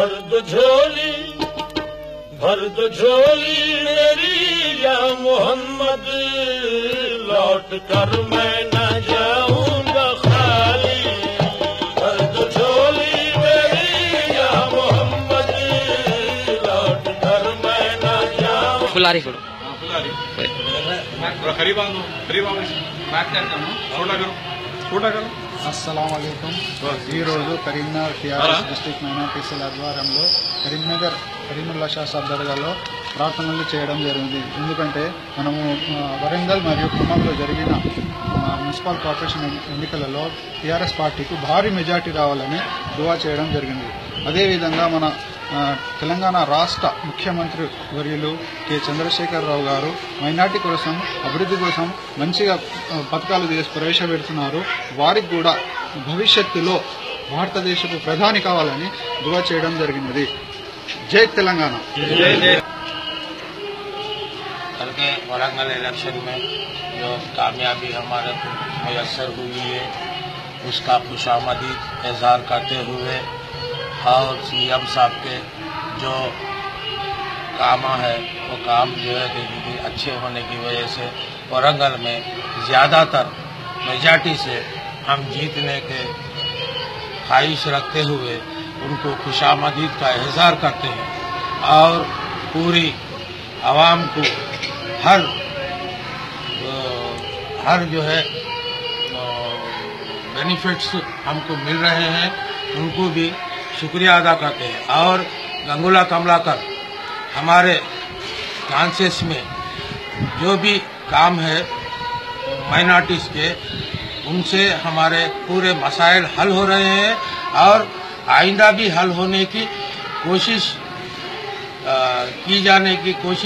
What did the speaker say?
भर दो झोली मेरी या मोहम्मद, लौट कर मैं न जाऊंगा खाली। भर दो झोली मेरी या मोहम्मद, लौट कर मैं न जाऊं। फुलारी అస్సలాము అలైకుం. ఈరోజు Karimnagar TRS district minority cell ఆధ్వర్యంలో కరీంనగర్ కరీముల్లా షా సాబ్ దర్గాలో ప్రార్థనలు చేయడం జరిగింది. ఎందుకంటే మనము వరంగల్ మరియు ఖమ్మంలో జరిగిన మున్సిపల్ కార్పొరేషన్ ఎన్నికలలో టీఆర్ఎస్ పార్టీకి భారీ మెజార్టీ రావాలని దువా చేయడం జరిగింది. అదేవిధంగా మన తెలంగాణ రాష్ట్ర ముఖ్యమంత్రి వర్యులు కె చంద్రశేఖరరావు గారు మైనార్టీ కోసం అభివృద్ధి కోసం మంచిగా పథకాలు ప్రవేశపెడుతున్నారు. వారికి కూడా భవిష్యత్తులో భారతదేశపు ప్రధాని కావాలని దువా చేయడం జరిగినది. జై తెలంగాణ. कल के वरंगल इलेक्शन में जो कामयाबी हमारे को मैसर हुई है उसका खुशामदीद इजहार करते हुए और सीएम साहब के जो काम है वो काम जो है कि अच्छे होने की वजह से वरंगल में ज़्यादातर मेजॉरिटी से हम जीतने के ख्वाहिश रखते हुए उनको खुशामदीद का इजहार करते हैं और पूरी आवाम को हर जो है बेनिफिट्स हमको मिल रहे हैं उनको भी शुक्रिया अदा करते हैं। और गंगूला कमलाकर हमारे फ्रांसिस में जो भी काम है माइनॉरिटीज़ के उनसे हमारे पूरे मसाइल हल हो रहे हैं और आइंदा भी हल होने की कोशिश की जाने की कोशिश